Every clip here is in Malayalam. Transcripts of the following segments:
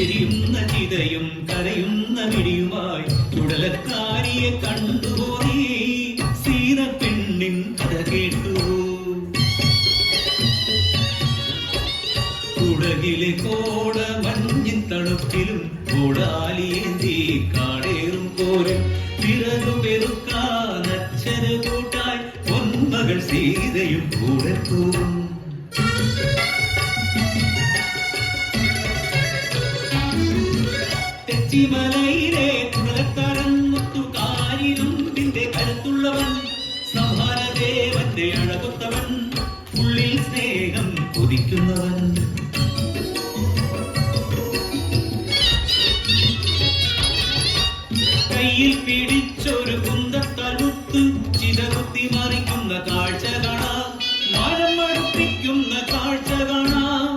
എരിയുന്ന ചിതയും കരയുന്ന മിടിയുമായി ചുടലക്കാരിയെ കണ്ടുപോയി സീത പെണ്ണിൻ കഥ കേട്ടു. കുടകിലെ കോട മഞ്ഞിൻ തണുപ്പിലും കോടാലിയേന്തി കാടേറും പോരും പിറകു പെറുക്കാൻ അച്ഛന് കൂട്ടായി പൊന്മകൾ സീതയും കൂടെ പോകും. തെച്ചിമലയിലെ കുടലക്കാരൻ മുത്തുകാരിരുമ്പിന്റെ കരുത്തുള്ളവൻ സംഹാരദേവന്റെ അഴകൊത്തവൻ ഉള്ളിൽ സ്നേഹം കൊതിക്കുന്നവൻ. കയ്യിൽ പിടിച്ചൊരു കുന്തത്താൽ മുത്ത് ചിതകുത്തി മറിക്കുന്ന കാഴ്ച കാണാം, മരം മടുപ്പിക്കുന്ന കാഴ്ച കാണാം.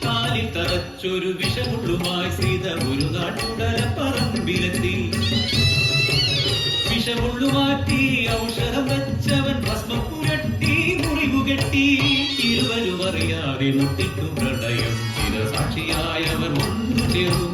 കാലിൽ തറച്ചൊരു വിഷമുള്ളുമായി സീത ഒരു നാട്ടുടല പറമ്പിലെത്തി. വിഷമുള്ളുമാറ്റി ഔഷധം വെച്ചവൻ ഭസ്മം പുരട്ടി മുറിവുകെട്ടി. ഇരുവരും അറിയാതെ മുട്ടിട്ടു പ്രണയം ചിരസാക്ഷിയായവർ ഒന്നു ചേർന്നു.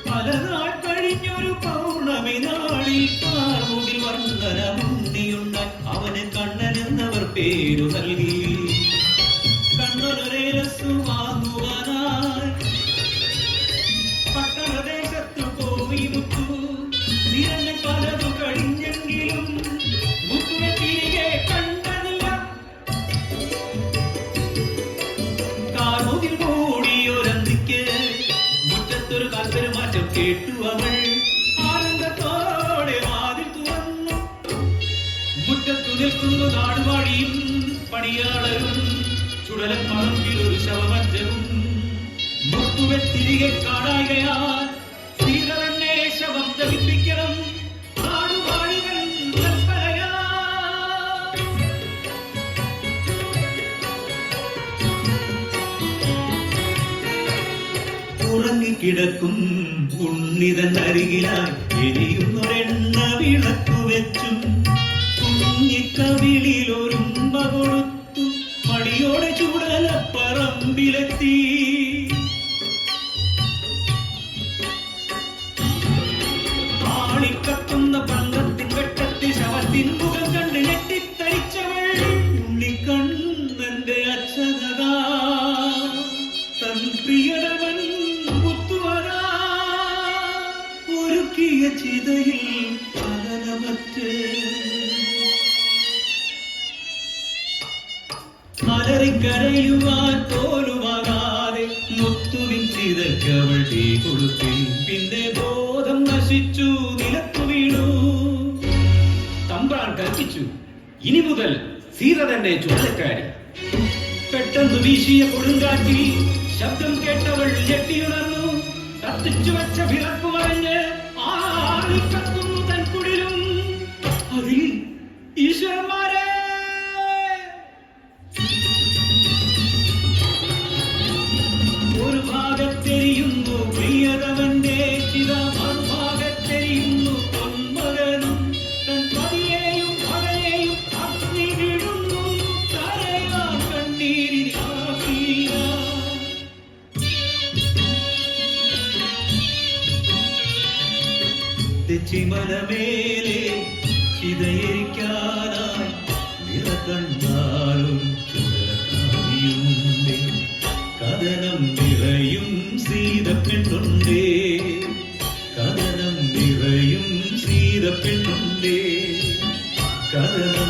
പലനാൾ കഴിഞ്ഞൊരു പൗർണമി നാളിൽ കാർമുകിൽ വർണ്ണന മുന്നിയുണ്ട അവന് കണ്ണൻ എന്നവർ പേരു നൽകി. കണ്ണനൊരേരസ്സു വാങ്ങുവാനായി പട്ടണദേശത്തു പോയി മുത്തു. നിരന്ന് പലതു കഴിഞ്ഞെങ്കിലും മുത്തുവെ തിരികെ കണ്ടതില്ല. കാർമുകിൽ മൂടിയൊരന്തിക്ക് മുറ്റത്തൊരു കാൽപെരുമാറ്റം കേട്ടു അവൾ. ആനന്ദത്തോടെ വാതിൽ തുറന്നു. മുറ്റത്തു നിൽക്കുന്നു നാടുവാഴിയും പണിയാളരും ചുടലപ്പറമ്പിൽ ഒരു ശവമഞ്ചവും. മുത്തുവെ തിരികെ കാണാകയാൽ സീത തന്നെ ശവം ദഹിപ്പിക്കണം. നാടുവാഴികൾ കൽപ്പനയാ. ഉറങ്ങിക്കിടക്കും ഉണ്ണിതൻ അരികിലായി എരിയുന്നൊരെണ്ണ വിളക്കു വെച്ചും കുഞ്ഞിക്കവിളിൽ ഒരുമ്പ കൊടുത്തു മടിയോടെ ചുടലപ്പറമ്പിലെത്തി. ആളിക്കത്തുന്ന പന്തത്തിൻ വെട്ടത്തിൽ ശവത്തിൻ മുഖം കണ്ട് ഞെട്ടിത്തരിച്ചവൾ ഉണ്ണിക്കണ്ണന്റെ അച്ഛനതാ തൻ പ്രിയതമൻ മുത്തുവരാ ഒരുക്കിയ ചിതയിൽ പതനമറ്റ് അലറിക്കരയുവാൻ പോലുമാകാതെ മുത്തുവിൻ ചിതയ്ക്കവൾ തീ കൊളുത്തി. പിന്നെ ബോധം നശിച്ചു നിലത്തു വീണു. തമ്പ്രാൻ കൽപ്പിച്ചു, ഇനി മുതൽ സീത തന്നെ ചുടലക്കാരി. പെട്ടെന്ന് വീശിയ കൊടുങ്കാറ്റിൽ ശബ്ദം കേട്ടവൾ ഞെട്ടിയുണർന്നു. കത്തിച്ചു വച്ച വിളക്കു മറിഞ്ഞ് ആളിക്കത്തുന്നു തൻ കുടിലും. അതിൽ ഈശ്വരന്മാരെ ഒരു ഭാഗത്തെരിയുന്നു പ്രിയതമന്റെ ചിത, മറുഭാഗത്തെരിയുന്നു പൊന്മകനും. തൻ പതിയെയും മകനെയും അഗ്നി വിടുന്നു. കരയാൻ കണ്ണീരിൽ ആക്കിയ തെച്ചിമലമേലെ ചിതയിരിക്കാനായി നിറകണ്ണാലും ചുടലക്കാരിയുണ്ടേ. കഥനം നിറയും സീത പെണ്ണുണ്ടേ. കഥനം നിറയും സീത പെണ്ണുണ്ടേ. കഥനം